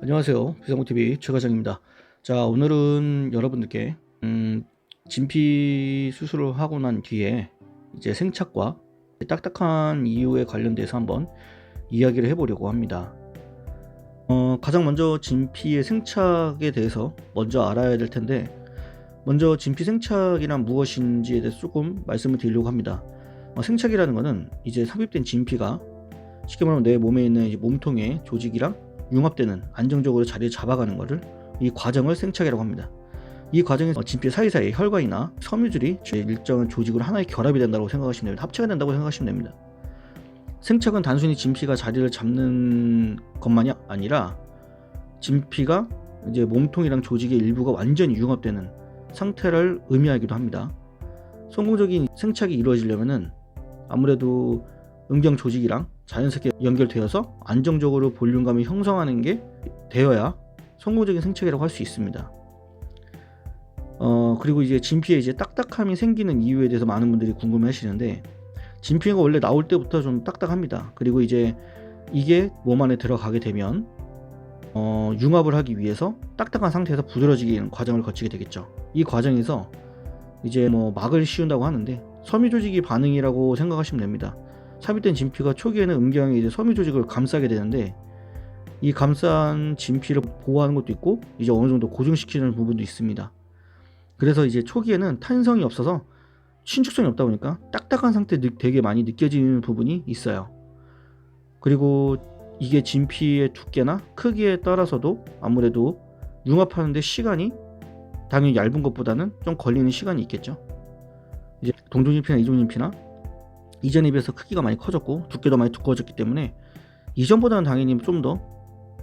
안녕하세요. 비상구TV 최과장입니다. 자, 오늘은 여러분들께 진피 수술을 하고 난 뒤에 이제 생착과 딱딱한 이유에 관련돼서 한번 이야기를 해보려고 합니다. 가장 먼저 진피의 생착에 대해서 먼저 알아야 될 텐데, 먼저 진피 생착이란 무엇인지에 대해서 조금 말씀을 드리려고 합니다. 생착이라는 것은 이제 삽입된 진피가 쉽게 말하면 내 몸에 있는 이제 몸통의 조직이랑 융합되는, 안정적으로 자리를 잡아가는 것을, 이 과정을 생착이라고 합니다. 이 과정에서 진피 사이사이 혈관이나 섬유줄이 일정한 조직으로 하나의 결합이 된다고 생각하시면 됩니다. 합체가 된다고 생각하시면 됩니다. 생착은 단순히 진피가 자리를 잡는 것만이 아니라 진피가 이제 몸통이랑 조직의 일부가 완전히 융합되는 상태를 의미하기도 합니다. 성공적인 생착이 이루어지려면은 아무래도 음경 조직이랑 자연스럽게 연결되어서 안정적으로 볼륨감을 형성하는 게 되어야 성공적인 생착이라고 할 수 있습니다. 그리고 이제 진피에 이제 딱딱함이 생기는 이유에 대해서 많은 분들이 궁금해 하시는데, 진피가 원래 나올 때부터 좀 딱딱합니다. 그리고 이제 이게 몸 안에 들어가게 되면 융합을 하기 위해서 딱딱한 상태에서 부드러지는 과정을 거치게 되겠죠. 이 과정에서 이제 막을 씌운다고 하는데, 섬유 조직이 반응이라고 생각하시면 됩니다. 삽입된 진피가 초기에는 음경에 이제 섬유 조직을 감싸게 되는데, 이 감싼 진피를 보호하는 것도 있고 이제 어느 정도 고정시키는 부분도 있습니다. 그래서 이제 초기에는 탄성이 없어서 신축성이 없다 보니까 딱딱한 상태 되게 많이 느껴지는 부분이 있어요. 그리고 이게 진피의 두께나 크기에 따라서도 아무래도 융합하는데 시간이 당연히 얇은 것보다는 좀 걸리는 시간이 있겠죠. 이제 동종진피나 이종진피나 이전에 비해서 크기가 많이 커졌고 두께도 많이 두꺼워졌기 때문에 이전보다는 당연히 좀 더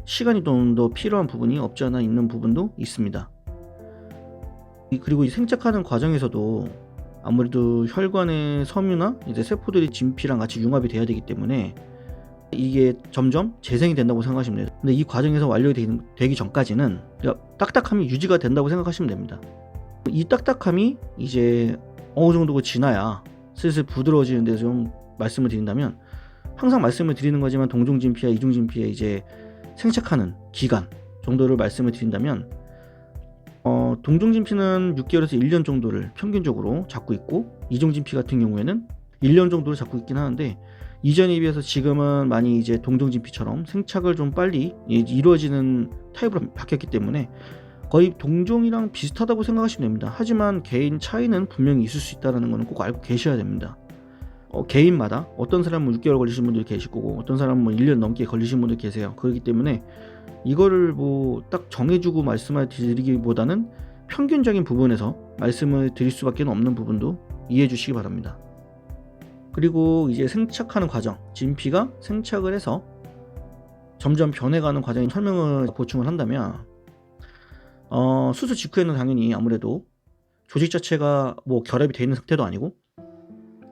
시간이 좀 더 필요한 부분이 없지 않아 있는 부분도 있습니다. 그리고 이 생착하는 과정에서도 아무래도 혈관의 섬유나 이제 세포들이 진피랑 같이 융합이 돼야 되기 때문에 이게 점점 재생이 된다고 생각하시면 돼요. 근데 이 과정에서 완료되기 전까지는 딱딱함이 유지가 된다고 생각하시면 됩니다. 이 딱딱함이 이제 어느 정도 지나야 슬슬 부드러워지는 데서 좀 말씀을 드린다면, 항상 말씀을 드리는 거지만 동종진피와 이종진피의 이제 생착하는 기간 정도를 말씀을 드린다면, 동종진피는 6개월에서 1년 정도를 평균적으로 잡고 있고, 이종진피 같은 경우에는 1년 정도를 잡고 있긴 하는데, 이전에 비해서 지금은 많이 이제 동종진피처럼 생착을 좀 빨리 이루어지는 타입으로 바뀌었기 때문에 거의 동종이랑 비슷하다고 생각하시면 됩니다. 하지만 개인 차이는 분명히 있을 수 있다는 것은 꼭 알고 계셔야 됩니다. 개인마다 어떤 사람은 6개월 걸리신 분들 계실 거고, 어떤 사람은 1년 넘게 걸리신 분들 계세요. 그렇기 때문에 이거를 딱 정해주고 말씀을 드리기보다는 평균적인 부분에서 말씀을 드릴 수밖에 없는 부분도 이해해 주시기 바랍니다. 그리고 이제 생착하는 과정, 진피가 생착을 해서 점점 변해가는 과정에 설명을 보충을 한다면, 수술 직후에는 당연히 아무래도 조직 자체가 결합이 되어 있는 상태도 아니고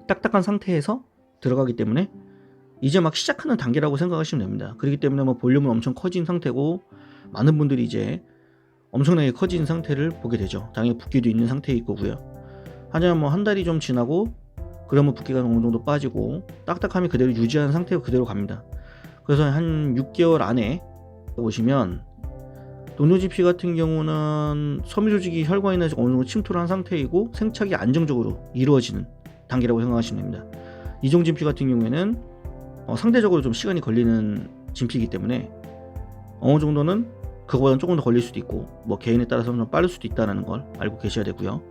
딱딱한 상태에서 들어가기 때문에 이제 막 시작하는 단계라고 생각하시면 됩니다. 그렇기 때문에 볼륨은 엄청 커진 상태고, 많은 분들이 이제 엄청나게 커진 상태를 보게 되죠. 당연히 붓기도 있는 상태일 거고요. 하지만 한 달이 좀 지나고 그러면 붓기가 어느 정도 빠지고 딱딱함이 그대로 유지하는 상태로 그대로 갑니다. 그래서 한 6개월 안에 보시면, 동종진피 같은 경우는 섬유 조직이 혈관이나 어느 정도 침투를 한 상태이고 생착이 안정적으로 이루어지는 단계라고 생각하시면 됩니다. 이종진피 같은 경우에는 상대적으로 좀 시간이 걸리는 진피이기 때문에 어느 정도는 그거보다는 조금 더 걸릴 수도 있고, 개인에 따라서는 좀 빠를 수도 있다는 걸 알고 계셔야 되고요.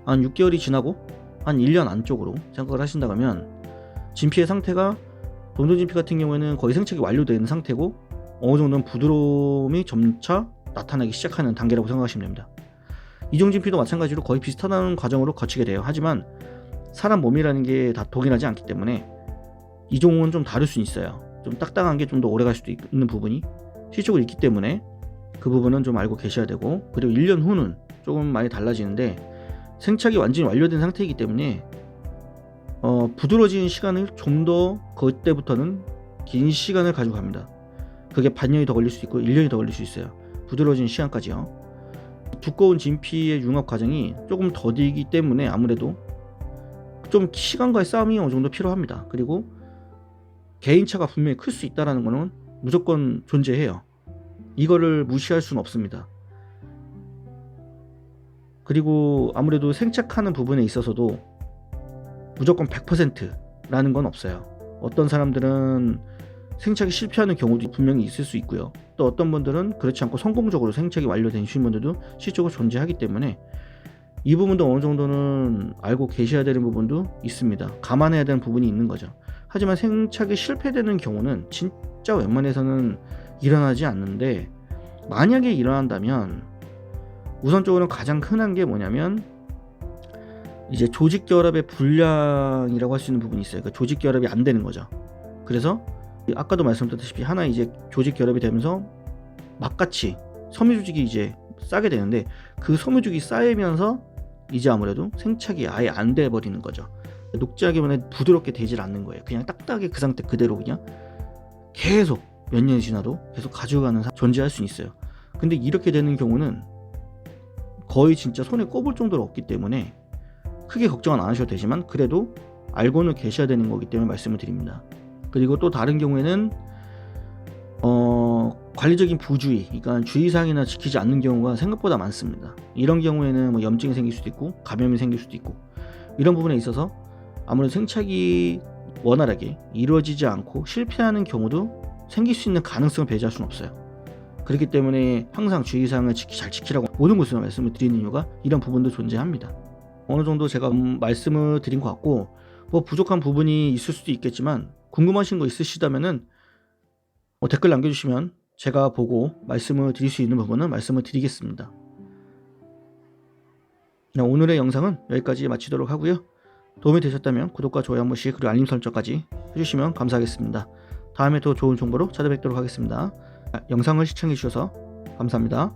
한 6개월이 지나고 한 1년 안쪽으로 생각을 하신다고 하면, 진피의 상태가 동종진피 같은 경우에는 거의 생착이 완료되는 상태고 어느 정도는 부드러움이 점차 나타나기 시작하는 단계라고 생각하시면 됩니다. 이종진피도 마찬가지로 거의 비슷한 과정으로 거치게 돼요. 하지만 사람 몸이라는 게 다 동일하지 않기 때문에 이종은 좀 다를 수 있어요. 좀 딱딱한 게 좀 더 오래 갈 수도 있는 부분이 실적으로 있기 때문에 그 부분은 좀 알고 계셔야 되고, 그리고 1년 후는 조금 많이 달라지는데, 생착이 완전히 완료된 상태이기 때문에 부드러워지는 시간을 좀 더 그때부터는 긴 시간을 가지고 갑니다. 그게 반년이 더 걸릴 수 있고 1년이 더 걸릴 수 있어요. 부드러워지는 시간까지요. 두꺼운 진피의 융합 과정이 조금 더디기 때문에 아무래도 좀 시간과의 싸움이 어느 정도 필요합니다. 그리고 개인차가 분명히 클 수 있다는 것은 무조건 존재해요. 이거를 무시할 수는 없습니다. 그리고 아무래도 생착하는 부분에 있어서도 무조건 100%라는 건 없어요. 어떤 사람들은 생착이 실패하는 경우도 분명히 있을 수 있고요. 또 어떤 분들은 그렇지 않고 성공적으로 생착이 완료되신 분들도 실적으로 존재하기 때문에 이 부분도 어느 정도는 알고 계셔야 되는 부분도 있습니다. 감안해야 되는 부분이 있는 거죠. 하지만 생착이 실패되는 경우는 진짜 웬만해서는 일어나지 않는데, 만약에 일어난다면 우선적으로 가장 흔한 게 뭐냐면 이제 조직 결합의 불량이라고 할 수 있는 부분이 있어요. 그러니까 조직 결합이 안 되는 거죠. 그래서 아까도 말씀드렸다시피 하나 이제 조직 결합이 되면서 막같이 섬유조직이 이제 싸게 되는데, 그 섬유조직이 쌓이면서 이제 아무래도 생착이 아예 안 돼 버리는 거죠. 녹지하기만 부드럽게 되질 않는 거예요. 그냥 딱딱하게 그 상태 그대로 그냥 계속 몇 년이 지나도 계속 가져가는 존재할 수 있어요. 근데 이렇게 되는 경우는 거의 진짜 손에 꼽을 정도로 없기 때문에 크게 걱정은 안 하셔도 되지만, 그래도 알고는 계셔야 되는 거기 때문에 말씀을 드립니다. 그리고 또 다른 경우에는 관리적인 부주의, 그러니까 주의사항이나 지키지 않는 경우가 생각보다 많습니다. 이런 경우에는 뭐 염증이 생길 수도 있고 감염이 생길 수도 있고, 이런 부분에 있어서 아무래도 생착이 원활하게 이루어지지 않고 실패하는 경우도 생길 수 있는 가능성을 배제할 수는 없어요. 그렇기 때문에 항상 주의사항을 잘 지키라고 모든 곳에서 말씀을 드리는 이유가 이런 부분도 존재합니다. 어느 정도 제가 말씀을 드린 것 같고, 뭐 부족한 부분이 있을 수도 있겠지만 궁금하신 거 있으시다면은 댓글 남겨주시면 제가 보고 말씀을 드릴 수 있는 부분은 말씀을 드리겠습니다. 오늘의 영상은 여기까지 마치도록 하고요. 도움이 되셨다면 구독과 좋아요 한 번씩, 그리고 알림 설정까지 해주시면 감사하겠습니다. 다음에 더 좋은 정보로 찾아뵙도록 하겠습니다. 영상을 시청해 주셔서 감사합니다.